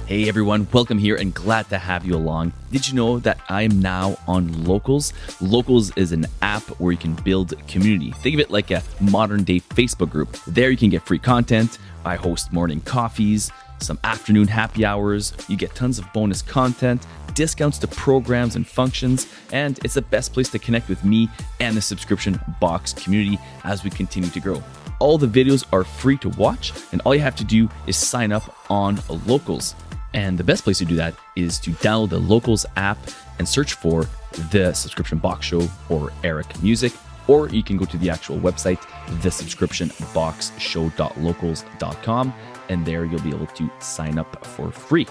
Hey everyone, welcome here and glad to have you along. Did you know that I am now on Locals? Locals is an app where you can build community. Think of it like a modern day Facebook group. There you can get free content. I host morning coffees, some afternoon happy hours. You get tons of bonus content, discounts to programs and functions, and it's the best place to connect with me and the subscription box community as we continue to grow. All the videos are free to watch, and all you have to do is sign up on Locals. And the best place to do that is to download the Locals app and search for The Subscription Box Show or Eric Music, or you can go to the actual website, thesubscriptionboxshow.locals.com, and there you'll be able to sign up for free.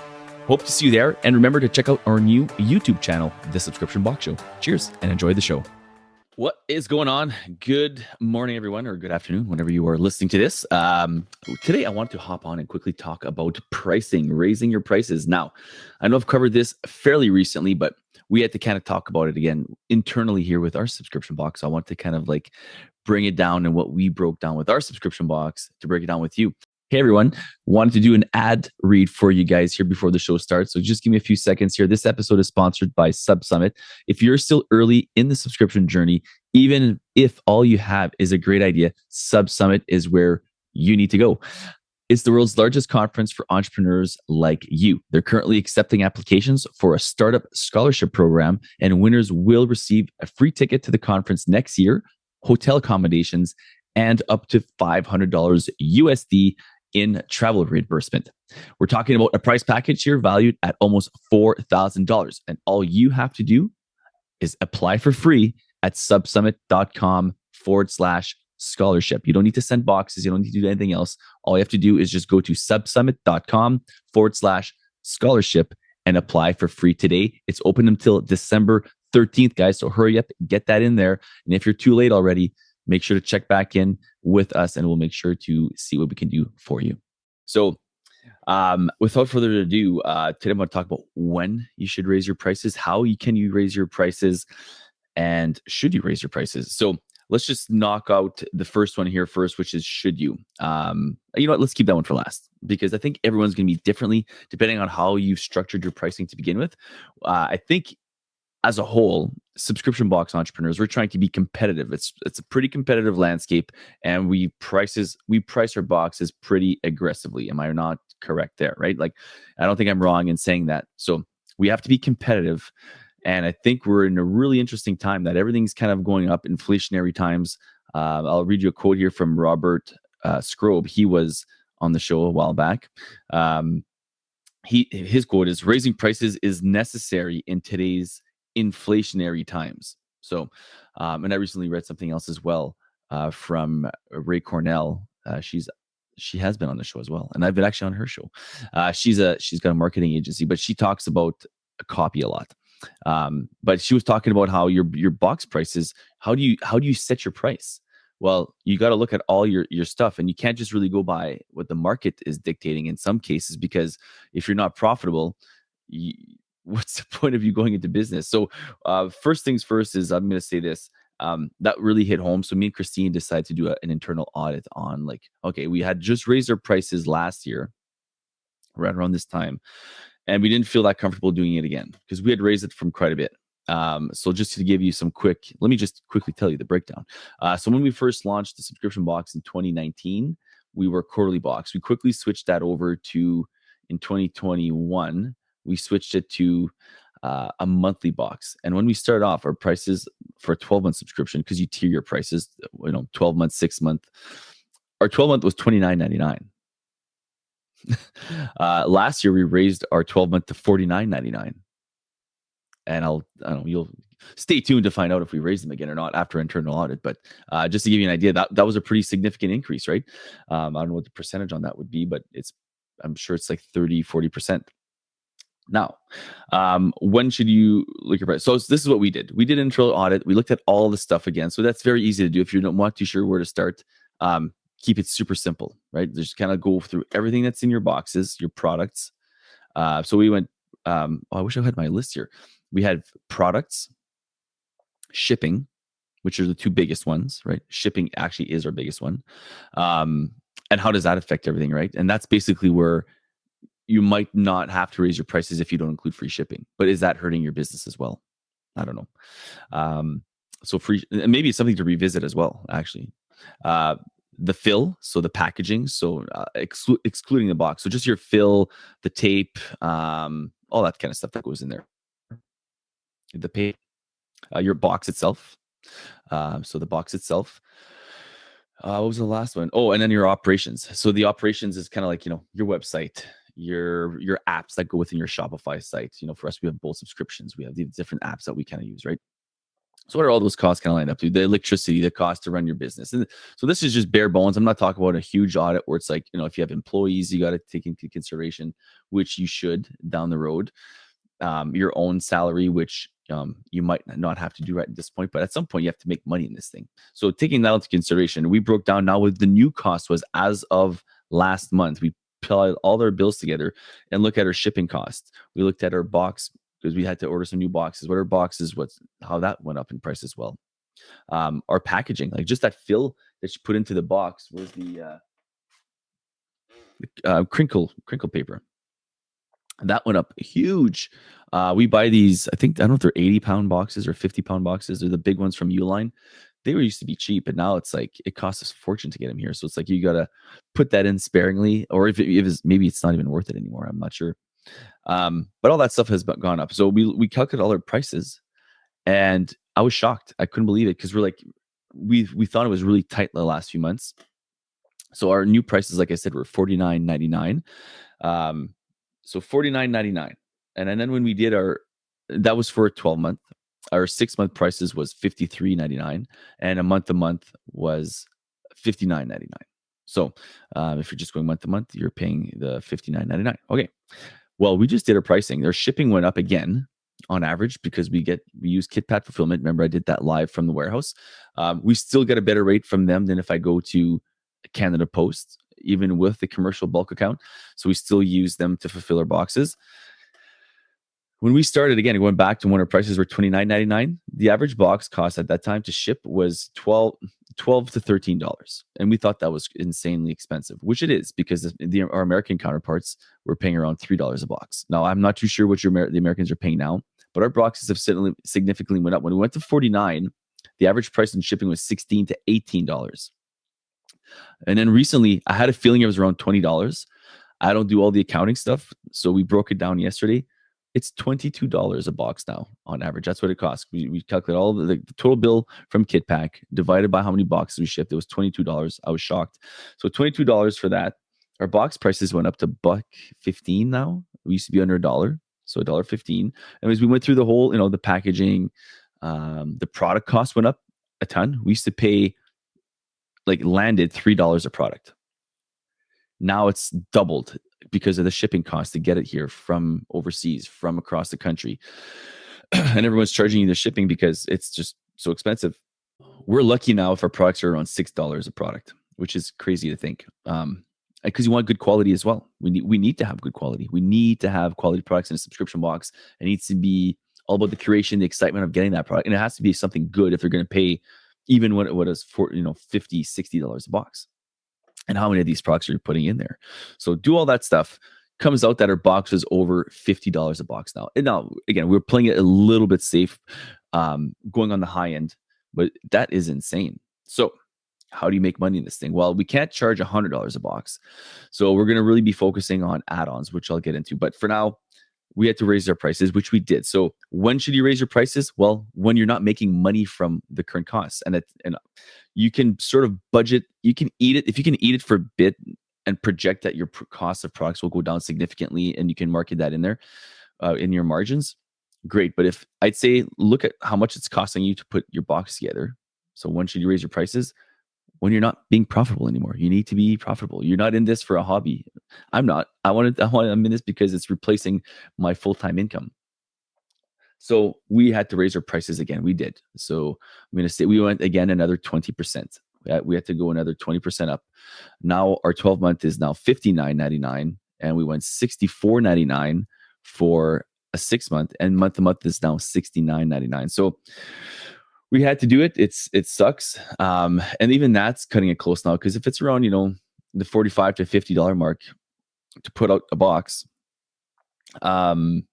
Hope to see you there, and remember to check out our new YouTube channel, The Subscription Box Show. Cheers, and enjoy the show. What is going on? Good morning, everyone, or good afternoon, whenever you are listening to this. Today, I want to hop on and quickly talk about pricing, raising your prices. Now, I know I've covered this fairly recently, but we had to kind of talk about it again internally here with our subscription box. So I want to kind of like bring it down and what we broke down with our subscription box to break it down with you. Hey everyone, wanted to do an ad read for you guys here before the show starts. So just give me a few seconds here. This episode is sponsored by SubSummit. If you're still early in the subscription journey, even if all you have is a great idea, SubSummit is where you need to go. It's the world's largest conference for entrepreneurs like you. They're currently accepting applications for a startup scholarship program, and winners will receive a free ticket to the conference next year, hotel accommodations, and up to $500 USD in travel reimbursement. We're talking about a price package here valued at almost $4,000. And all you have to do is apply for free at subsummit.com/scholarship. You don't need to send boxes. You don't need to do anything else. All you have to do is just go to subsummit.com/scholarship and apply for free today. It's open until December 13th, guys. So hurry up, get that in there. And if you're too late already, make sure to check back in with us and we'll make sure to see what we can do for you. So without further ado, today I'm going to talk about when you should raise your prices, how can you raise your prices, and should you raise your prices. So let's just knock out the first one here first, which is should you. You know what, let's keep that one for last because I think everyone's going to be differently depending on how you've structured your pricing to begin with. I think as a whole, subscription box entrepreneurs, we're trying to be competitive. It's a pretty competitive landscape, and we price our boxes pretty aggressively. Am I not correct there? Right? Like, I don't think I'm wrong in saying that. So we have to be competitive, and I think we're in a really interesting time that everything's kind of going up, inflationary times. I'll read you a quote here from Robert Scrobe. He was on the show a while back. His quote is, "Raising prices is necessary in today's inflationary times." So, and I recently read something else as well from Ray Cornell. She has been on the show as well, and I've been actually on her show. She's got a marketing agency, but she talks about copy a lot. But she was talking about how your box prices. How do you set your price? Well, you got to look at all your stuff, and you can't just really go by what the market is dictating in some cases, because if you're not profitable, what's the point of you going into business? So first things first is I'm going to say this. That really hit home. So me and Christine decided to do an internal audit on okay, we had just raised our prices last year, right around this time, and we didn't feel that comfortable doing it again because we had raised it from quite a bit. So just to give you let me just quickly tell you the breakdown. So when we first launched the subscription box in 2019, we were quarterly box. We quickly switched that over to, in 2021, we switched it to a monthly box. And when we started off, our prices for a 12-month subscription, because you tier your prices, 12 months, 6 month, our 12-month was $29.99. Last year, we raised our 12-month to $49.99. And you'll stay tuned to find out if we raise them again or not after internal audit. But just to give you an idea, that was a pretty significant increase, right? I don't know what the percentage on that would be, but I'm sure it's like 30-40%. Now, when should you look at your price? So this is what we did. We did an internal audit. We looked at all the stuff again. So that's very easy to do. If you're not too sure where to start, keep it super simple, right? Just kind of go through everything that's in your boxes, your products. So we went, I wish I had my list here. We had products, shipping, which are the two biggest ones, right? Shipping actually is our biggest one. And how does that affect everything, right? And that's basically where you might not have to raise your prices if you don't include free shipping. But is that hurting your business as well? I don't know. Um, so free, and maybe it's something to revisit as well, actually. Uh, the fill, so the packaging, so excluding the box. So just your fill, the tape, all that kind of stuff that goes in there. The pay, your box itself. So the box itself. What was the last one? Oh, and then your operations. So the operations is kind of like, your website, your apps that go within your Shopify site. For us, we have both subscriptions. We have the different apps that we kind of use, right? So what are all those costs kind of lined up to? The electricity, the cost to run your business. And so this is just bare bones. I'm not talking about a huge audit where it's like, if you have employees, you got to take into consideration, which you should down the road. Your own salary, which you might not have to do right at this point, but at some point you have to make money in this thing. So taking that into consideration, we broke down now what the new cost was as of last month. We put all our bills together and look at our shipping costs. We looked at our box because we had to order some new boxes. What our boxes, how that went up in price as well. Our packaging, like just that fill that you put into the box was the crinkle paper. That went up huge. We buy these, I don't know if they're 80-pound boxes or 50-pound boxes. They're the big ones from Uline. They were used to be cheap, and now it's like it costs us a fortune to get them here. So it's like you got to put that in sparingly, or if it's, maybe it's not even worth it anymore. I'm not sure. But all that stuff has gone up. So we calculated all our prices, and I was shocked. I couldn't believe it because we thought it was really tight the last few months. So our new prices, like I said, were $49.99. So $49.99. And then when we did that was for a 12-month. Our 6-month prices was $53.99, and a month-to-month was $59.99. So if you're just going month to month, you're paying the $59.99. Okay. Well, we just did our pricing. Their shipping went up again on average because we use KitPat fulfillment. Remember, I did that live from the warehouse. We still get a better rate from them than if I go to Canada Post, even with the commercial bulk account. So we still use them to fulfill our boxes. When we started, again, going back to when our prices were $29.99, the average box cost at that time to ship was $12 to $13. And we thought that was insanely expensive, which it is because our American counterparts were paying around $3 a box. Now, I'm not too sure what the Americans are paying now, but our boxes have significantly went up. When we went to 49, the average price in shipping was $16 to $18. And then recently, I had a feeling it was around $20. I don't do all the accounting stuff, so we broke it down yesterday. It's $22 a box now on average. That's what it costs. We calculate all the total bill from KitPack divided by how many boxes we shipped. It was $22. I was shocked. So $22 for that. Our box prices went up to $1.15 now. We used to be under $1, so $1.15. And as we went through the whole, the packaging, the product cost went up a ton. We used to pay landed $3 a product. Now it's doubled because of the shipping cost to get it here from overseas, from across the country. And everyone's charging you the shipping because it's just so expensive. We're lucky now if our products are around $6 a product, which is crazy to think. Because you want good quality as well. We need to have good quality. We need to have quality products in a subscription box. It needs to be all about the creation, the excitement of getting that product. And it has to be something good if they're going to pay even what it is for, $50, $60 a box. And how many of these products are you putting in there? So do all that stuff. Comes out that our box is over $50 a box now. And now, again, we're playing it a little bit safe, going on the high end, but that is insane. So how do you make money in this thing? Well, we can't charge $100 a box. So we're going to really be focusing on add-ons, which I'll get into. But for now, we had to raise our prices, which we did. So when should you raise your prices? Well, when you're not making money from the current costs. And you can sort of budget, you can eat it. If you can eat it for a bit and project that your cost of products will go down significantly and you can market that in there in your margins, great. But if I'd say, look at how much it's costing you to put your box together. So when should you raise your prices? When you're not being profitable anymore. You need to be profitable. You're not in this for a hobby. I'm not. I'm in this because it's replacing my full-time income. So we had to raise our prices again. We did. So I'm going to say we went again another 20%. We had to go another 20% up. Now our 12-month is now $59.99, and we went $64.99 for a 6-month, and month-to-month is now $69.99. So we had to do it. It sucks. And even that's cutting it close now, because if it's around, the $45 to $50 mark to put out a box, Um,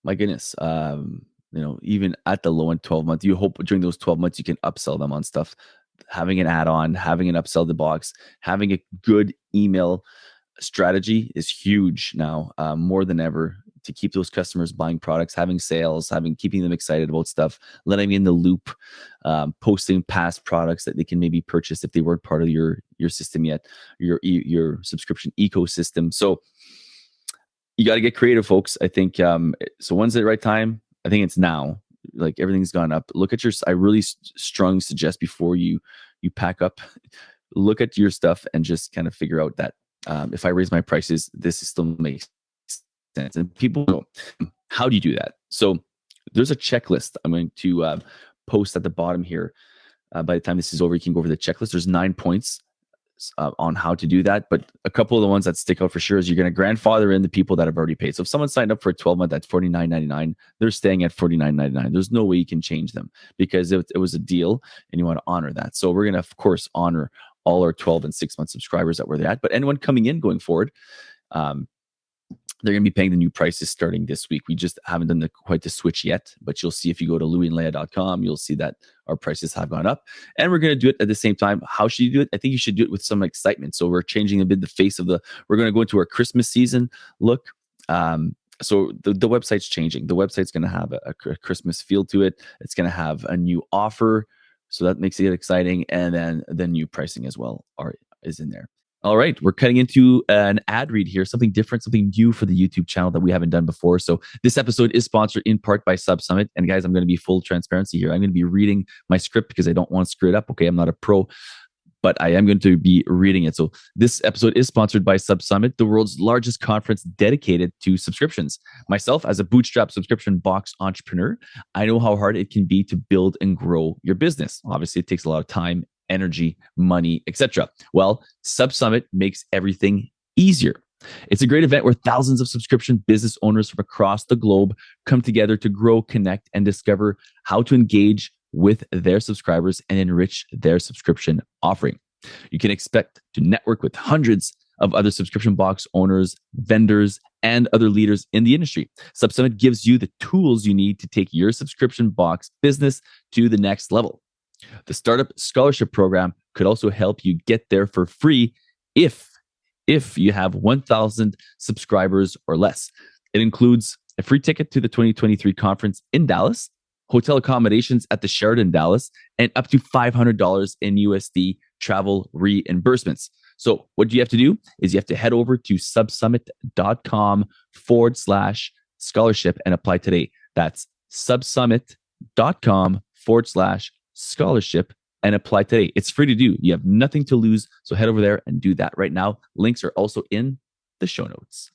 my goodness. Even at the low end 12 months, you hope during those 12 months you can upsell them on stuff. Having an add-on, having an upsell the box, having a good email strategy is huge now, more than ever, to keep those customers buying products, having sales, keeping them excited about stuff, letting them in the loop, posting past products that they can maybe purchase if they weren't part of your system yet, your subscription ecosystem. So you got to get creative, folks. I think so. When's the right time? I think it's now. Like everything's gone up. Look at your. I really strongly suggest before you pack up, look at your stuff and just kind of figure out that if I raise my prices, this still makes sense. And people go, how do you do that? So there's a checklist I'm going to post at the bottom here. By the time this is over, you can go over the checklist. There's 9 points on how to do that. But a couple of the ones that stick out for sure is you're going to grandfather in the people that have already paid. So if someone signed up for a 12-month at $49.99, they're staying at $49.99. There's no way you can change them because it was a deal and you want to honor that. So we're going to, of course, honor all our 12 and 6-month subscribers that were at. But anyone coming in going forward, they're going to be paying the new prices starting this week. We just haven't done quite the switch yet, but you'll see if you go to louisandleia.com, you'll see that our prices have gone up. And we're going to do it at the same time. How should you do it? I think you should do it with some excitement. So we're changing a bit the face of we're going to go into our Christmas season look. So the website's changing. The website's going to have a Christmas feel to it. It's going to have a new offer. So that makes it exciting. And then the new pricing as well is in there. All right, we're cutting into an ad read here, something different, something new for the YouTube channel that we haven't done before. So this episode is sponsored in part by SubSummit. And guys, I'm going to be full transparency here. I'm going to be reading my script because I don't want to screw it up. Okay, I'm not a pro, but I am going to be reading it. So this episode is sponsored by SubSummit, the world's largest conference dedicated to subscriptions. Myself, as a bootstrap subscription box entrepreneur, I know how hard it can be to build and grow your business. Obviously, it takes a lot of time, energy, money, etc. Well, SubSummit makes everything easier. It's a great event where thousands of subscription business owners from across the globe come together to grow, connect, and discover how to engage with their subscribers and enrich their subscription offering. You can expect to network with hundreds of other subscription box owners, vendors, and other leaders in the industry. SubSummit gives you the tools you need to take your subscription box business to the next level. The Startup Scholarship Program could also help you get there for free if you have 1,000 subscribers or less. It includes a free ticket to the 2023 conference in Dallas, hotel accommodations at the Sheraton Dallas, and up to $500 in USD travel reimbursements. So what you have to do is you have to head over to subsummit.com/scholarship and apply today. That's subsummit.com/scholarship and apply today. It's free to do. You have nothing to lose. So head over there and do that right now. Links are also in the show notes.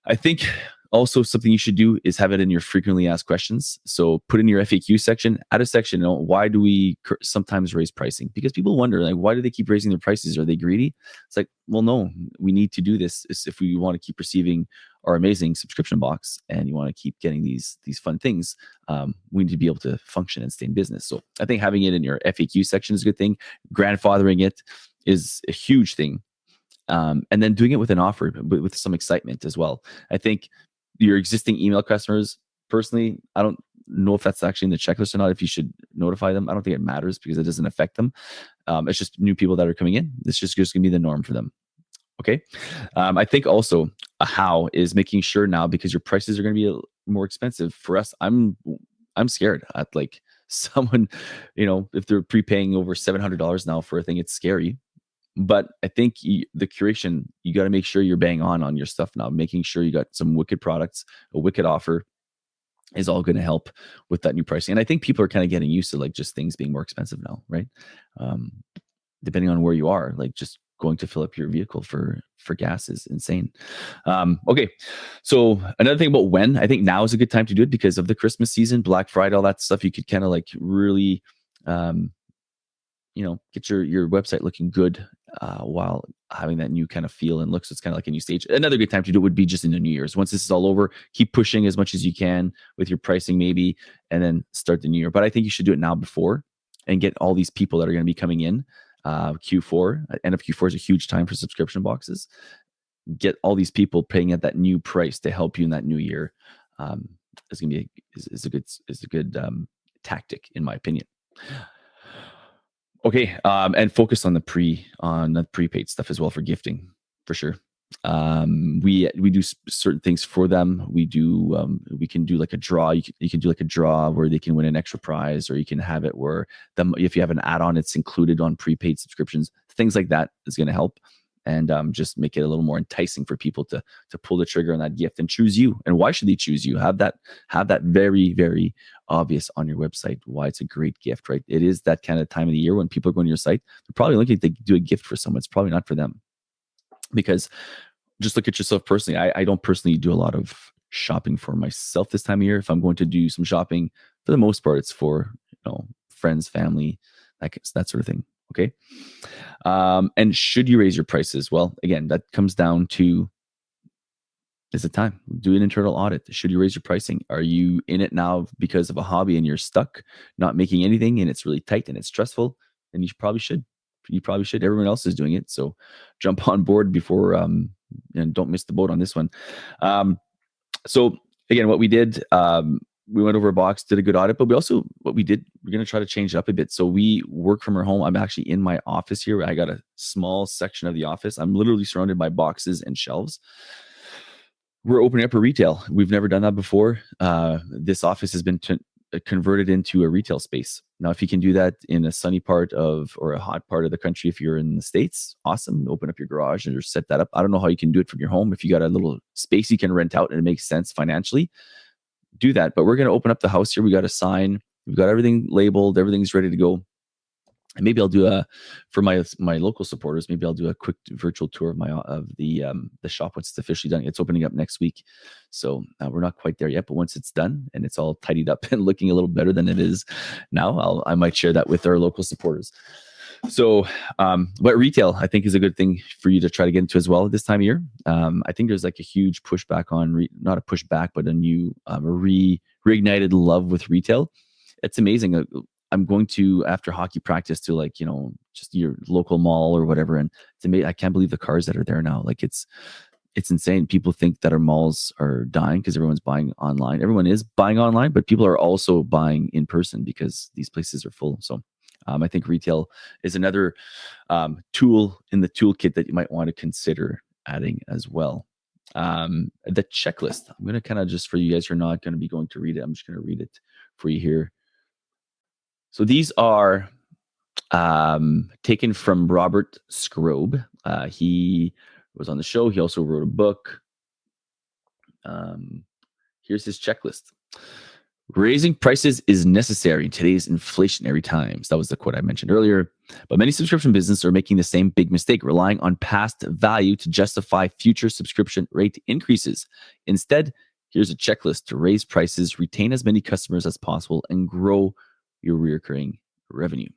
I think also something you should do is have it in your frequently asked questions. So put in your FAQ section, add a section, why do we sometimes raise pricing? Because people wonder, like, why do they keep raising their prices? Are they greedy? It's like, well, no, we need to do this if we want to keep receiving our amazing subscription box and you want to keep getting these fun things. We need to be able to function and stay in business. So I think having it in your FAQ section is a good thing. Grandfathering it is a huge thing. And then doing it with an offer, but with some excitement as well. I think your existing email customers, personally, I don't know if that's actually in the checklist or not, if you should notify them. I don't think it matters because it doesn't affect them. It's just new people that are coming in. It's just going to be the norm for them. Okay. I think also a how is making sure now, because your prices are going to be more expensive for us. I'm scared at like someone, if they're prepaying over $700 now for a thing, it's scary. But I think the curation, you got to make sure you're bang on your stuff now, making sure you got some wicked products, a wicked offer is all going to help with that new pricing. And I think people are kind of getting used to like just things being more expensive now, right? Depending on where you are, like just going to fill up your vehicle for gas is insane. Okay. So another thing about when, I think now is a good time to do it because of the Christmas season, Black Friday, all that stuff. You could kind of like really, get your website looking good while having that new kind of feel and look. So it's kind of like a new stage. Another good time to do it would be just in the New Year's. Once this is all over, keep pushing as much as you can with your pricing maybe, and then start the new year. But I think you should do it now before and get all these people that are going to be coming in. Q4, end of Q4 is a huge time for subscription boxes. get all these people paying at that new price to help you in that new year. Um, is going to be a good tactic, in my opinion. Okay, and focus on the prepaid stuff as well for gifting, for sure. We do certain things for them. We can do like a draw. You can do like a draw where they can win an extra prize, or you can have it where if you have an add-on, it's included on prepaid subscriptions. Things like that is going to help, and just make it a little more enticing for people to pull the trigger on that gift and choose you. And why should they choose you? Have that very, very obvious on your website why it's a great gift, right? It is that kind of time of the year when people are going to your site. They're probably looking to do a gift for someone. It's probably not for them, because just look at yourself personally. I don't personally do a lot of shopping for myself this time of year. If I'm going to do some shopping, for the most part, it's for friends, family, that sort of thing. Okay. And should you raise your prices? Well, again, that comes down to, is it time? Do an internal audit. Should you raise your pricing? Are you in it now because of a hobby and you're stuck, not making anything, and it's really tight and it's stressful? Then you probably should. You probably should. Everyone else is doing it, so jump on board before and don't miss the boat on this one. So again, what we did, we went over a box, did a good audit, but we're going to try to change it up a bit. So we work from our home. I'm actually in my office here. I got a small section of the office. I'm literally surrounded by boxes and shelves. We're opening up a retail. We've never done that before. This office has been converted into a retail space. Now, if you can do that in a sunny part or a hot part of the country, if you're in the States, awesome. Open up your garage and just set that up. I don't know how you can do it from your home. If you got a little space you can rent out and it makes sense financially, do that. But we're going to open up the house here. We got a sign. We've got everything labeled. Everything's ready to go. And maybe I'll do for my local supporters, maybe I'll do a quick virtual tour of the shop once it's officially done. It's opening up next week, so we're not quite there yet. But once it's done and it's all tidied up and looking a little better than it is now, I might share that with our local supporters. So, but retail, I think, is a good thing for you to try to get into as well at this time of year. I think there's like a huge pushback on not a pushback, but a new reignited love with retail. It's amazing. I'm going to, after hockey practice, to just your local mall or whatever, and it's amazing. I can't believe the cars that are there now. Like it's insane. People think that our malls are dying because everyone's buying online. Everyone is buying online, but people are also buying in person because these places are full. So I think retail is another tool in the toolkit that you might want to consider adding as well. The checklist, I'm going to kind of, just for you guys who are not going to be going to read it, I'm just going to read it for you here. So these are taken from Robert Scrobe. He was on the show. He also wrote a book. Here's his checklist. Raising prices is necessary in today's inflationary times. That was the quote I mentioned earlier. But many subscription businesses are making the same big mistake, relying on past value to justify future subscription rate increases. Instead, here's a checklist to raise prices, retain as many customers as possible, and grow your recurring revenue.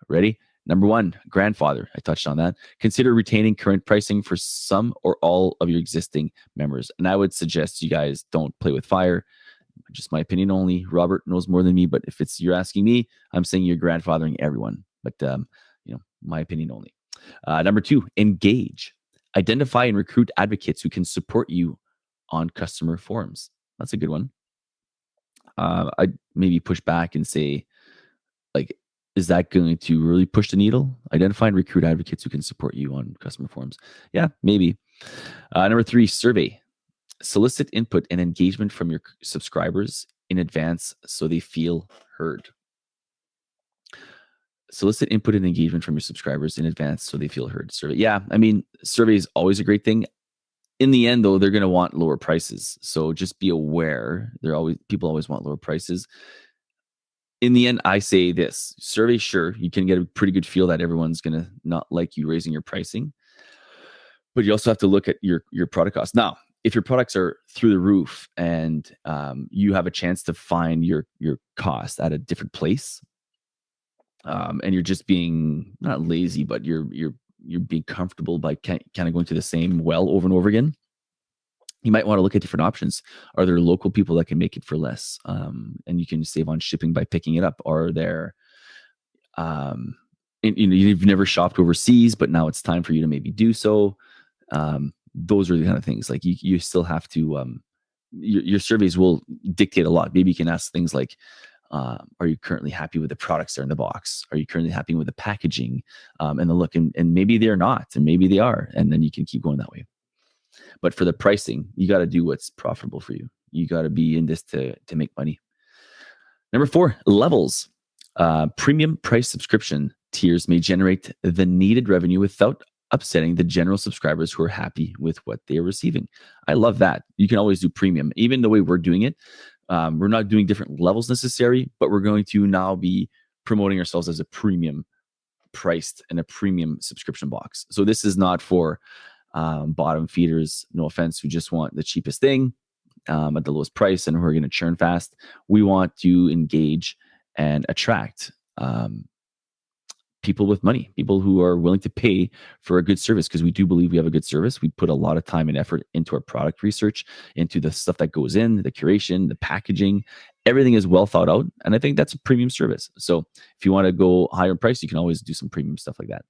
Ready? Number 1, grandfather. I touched on that. Consider retaining current pricing for some or all of your existing members. And I would suggest you guys don't play with fire. Just my opinion only. Robert knows more than me, but if you're asking me, I'm saying you're grandfathering everyone. But my opinion only. Number 2, engage. Identify and recruit advocates who can support you on customer forums. That's a good one. I'd maybe push back and say, is that going to really push the needle? Identify and recruit advocates who can support you on customer forums. Yeah, maybe. Number 3, survey. Solicit input and engagement from your subscribers in advance so they feel heard. Solicit input and engagement from your subscribers in advance so they feel heard. Survey. Yeah, I mean, survey is always a great thing. In the end, though, they're going to want lower prices. So just be aware. People always want lower prices. In the end, I say this: survey, sure, you can get a pretty good feel that everyone's going to not like you raising your pricing, but you also have to look at your product costs. Now, if your products are through the roof and you have a chance to find your cost at a different place, and you're just being not lazy, but you're being comfortable by kind of going to the same well over and over again, you might want to look at different options. Are there local people that can make it for less, and you can save on shipping by picking it up? Are there, you've never shopped overseas, but now it's time for you to maybe do so. those are the kind of things like you still have to your surveys will dictate a lot. Maybe you can ask things like, are you currently happy with the products that are in the box? Are you currently happy with the packaging and the look? And maybe they're not, and maybe they are, and then you can keep going that way. But for the pricing, you got to do what's profitable for you. You got to be in this to make money. Number 4, levels. Premium price subscription tiers may generate the needed revenue without upsetting the general subscribers who are happy with what they are receiving. I love that. You can always do premium. Even the way we're doing it, we're not doing different levels necessary, but we're going to now be promoting ourselves as a premium priced and a premium subscription box. So this is not for bottom feeders, no offense, who just want the cheapest thing at the lowest price and who are going to churn fast. We want to engage and attract people with money, people who are willing to pay for a good service, because we do believe we have a good service. We put a lot of time and effort into our product research, into the stuff that goes in, the curation, the packaging. Everything is well thought out, and I think that's a premium service. So if you want to go higher in price, you can always do some premium stuff like that.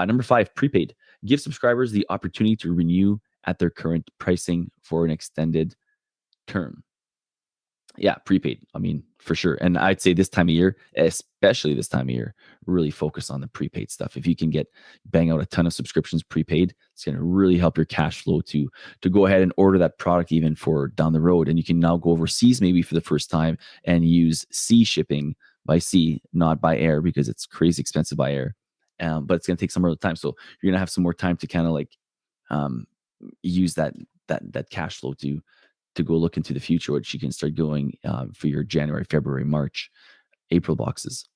Number 5, prepaid. Give subscribers the opportunity to renew at their current pricing for an extended term. Yeah, prepaid. I mean, for sure. And I'd say this time of year, especially this time of year, really focus on the prepaid stuff. If you can bang out a ton of subscriptions prepaid, it's going to really help your cash flow to go ahead and order that product even for down the road. And you can now go overseas maybe for the first time and use sea shipping by sea, not by air, because it's crazy expensive by air. But it's going to take some more time. So you're going to have some more time to kind of like use that cash flow to go look into the future, which you can start going for your January, February, March, April boxes.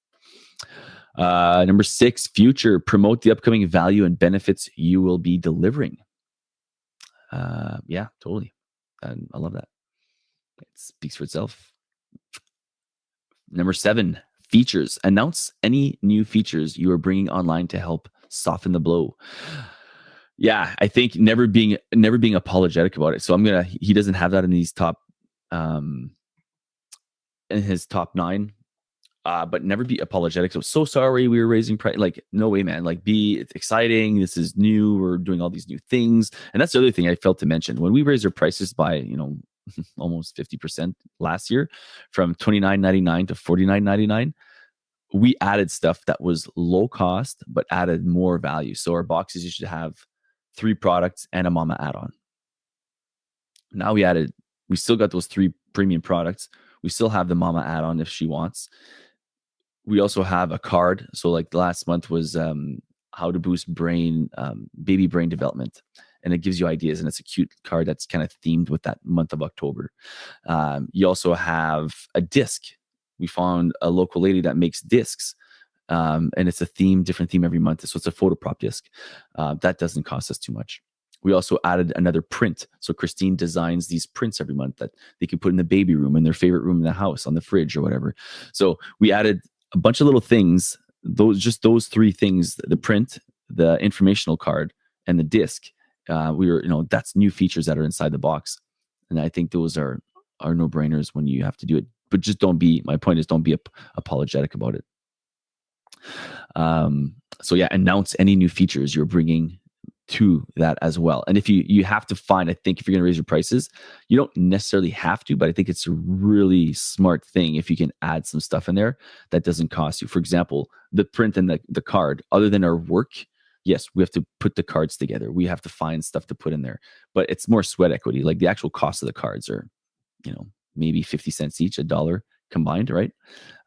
Number 6, future. Promote the upcoming value and benefits you will be delivering. Yeah, totally. I love that. It speaks for itself. Number 7, features. Announce any new features you are bringing online to help soften the blow. Yeah, I think never being apologetic about it. So he doesn't have that in these top, in his top 9, but never be apologetic. So sorry we were raising price. Like, no way, man. Like, it's exciting. This is new. We're doing all these new things. And that's the other thing I failed to mention. When we raised our prices by, almost 50% last year, from $29.99 to $49.99, we added stuff that was low cost, but added more value. So our boxes used to have 3 products and a mama add-on. Now we still got those 3 premium products. We still have the mama add-on if she wants. We also have a card. So like the last month was how to boost baby brain development. And it gives you ideas, and it's a cute card that's kind of themed with that month of October. You also have a disc. We found a local lady that makes discs. And it's a different theme every month. So it's a photo prop disc. That doesn't cost us too much. We also added another print. So Christine designs these prints every month that they can put in the baby room, in their favorite room in the house, on the fridge or whatever. So we added a bunch of little things, those 3 things, the print, the informational card, and the disc. That's new features that are inside the box. And I think those are no-brainers when you have to do it. But just my point is, don't be apologetic about it. So yeah, announce any new features you're bringing to that as well. And if you have to find, I think if you're going to raise your prices, you don't necessarily have to, but I think it's a really smart thing if you can add some stuff in there that doesn't cost you. For example, the print and the card, other than our work, yes, we have to put the cards together. We have to find stuff to put in there, but it's more sweat equity. Like the actual cost of the cards are, maybe 50 cents each, $1 combined, right?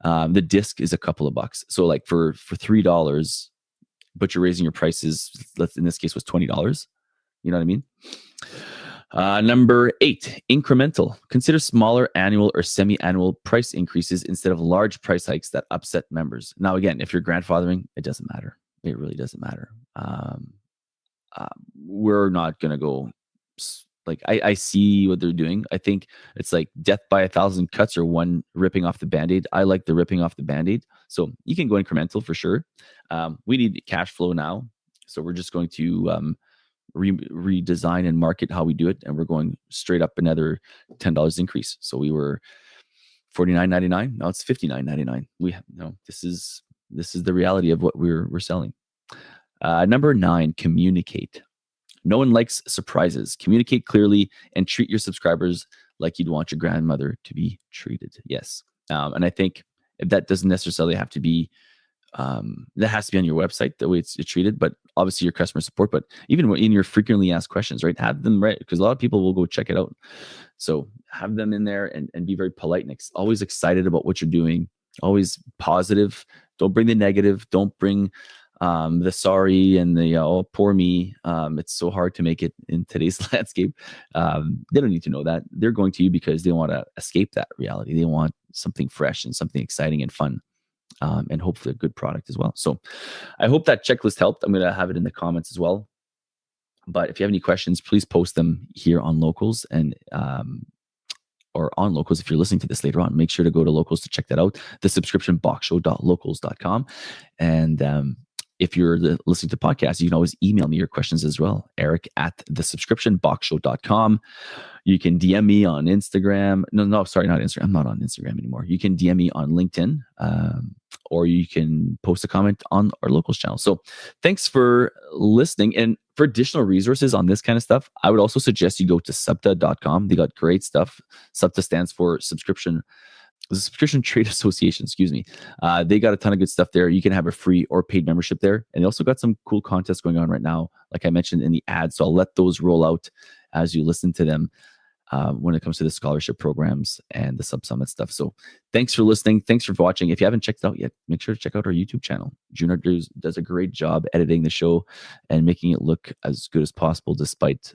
The disc is a couple of bucks. So like for $3, but you're raising your prices, in this case was $20. You know what I mean? Number 8, incremental. Consider smaller annual or semi-annual price increases instead of large price hikes that upset members. Now, again, if you're grandfathering, it doesn't matter. It really doesn't matter. We're not going to go... Like I see what they're doing. I think it's like death by 1,000 cuts or one ripping off the Band-Aid. I like the ripping off the Band-Aid. So you can go incremental for sure. We need cash flow now. So we're just going to redesign and market how we do it. And we're going straight up another $10 increase. So we were $49.99. Now it's $59.99. This is the reality of what we're selling. Number 9, communicate. No one likes surprises. Communicate clearly and treat your subscribers like you'd want your grandmother to be treated. Yes. And I think that doesn't necessarily have to be that has to be on your website, the way it's treated, but obviously your customer support, but even in your frequently asked questions, right? Have them right, because a lot of people will go check it out. So have them in there and be very polite and always excited about what you're doing, always positive. Don't bring the negative. Don't bring the sorry and the oh, poor me. It's so hard to make it in today's landscape. They don't need to know that. They're going to you because they want to escape that reality. They want something fresh and something exciting and fun. And hopefully a good product as well. So I hope that checklist helped. I'm going to have it in the comments as well. But if you have any questions, please post them here on Locals and or on Locals. If you're listening to this later on, make sure to go to Locals to check that out. The subscriptionboxshow.locals.com. And if you're listening to podcasts, you can always email me your questions as well. Eric at thesubscriptionboxshow.com. You can DM me on Instagram. No, sorry, not Instagram. I'm not on Instagram anymore. You can DM me on LinkedIn, or you can post a comment on our Locals channel. So thanks for listening. And for additional resources on this kind of stuff, I would also suggest you go to subta.com. They got great stuff. Subta stands for the Subscription Trade Association, excuse me. They got a ton of good stuff there. You can have a free or paid membership there. And they also got some cool contests going on right now, like I mentioned in the ad. So I'll let those roll out as you listen to them when it comes to the scholarship programs and the Sub-Summit stuff. So thanks for listening. Thanks for watching. If you haven't checked it out yet, make sure to check out our YouTube channel. Junard does a great job editing the show and making it look as good as possible despite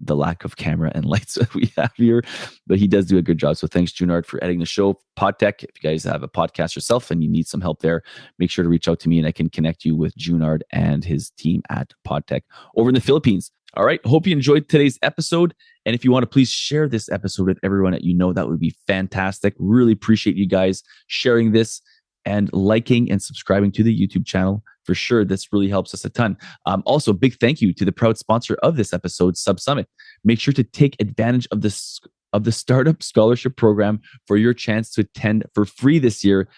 the lack of camera and lights that we have here, but he does do a good job. So thanks, Junard, for editing the show. PodTech, if you guys have a podcast yourself and you need some help there, make sure to reach out to me and I can connect you with Junard and his team at PodTech over in the Philippines. All right. Hope you enjoyed today's episode. And if you want to please share this episode with everyone that you know, that would be fantastic. Really appreciate you guys sharing this and liking and subscribing to the YouTube channel. For sure, this really helps us a ton. Also, big thank you to the proud sponsor of this episode, Sub-Summit. Make sure to take advantage of the Startup Scholarship Program for your chance to attend for free this year.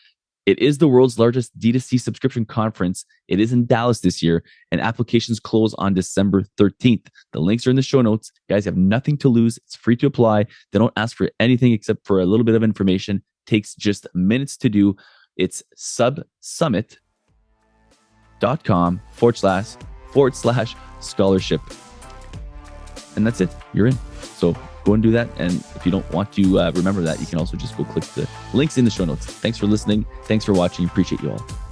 It is the world's largest D2C subscription conference. It is in Dallas this year, and applications close on December 13th. The links are in the show notes. Guys, have nothing to lose. It's free to apply. They don't ask for anything except for a little bit of information. Takes just minutes to do. It's subsummit.com/scholarship. And that's it. You're in. So go and do that. And if you don't want to remember that, you can also just go click the links in the show notes. Thanks for listening. Thanks for watching. Appreciate you all.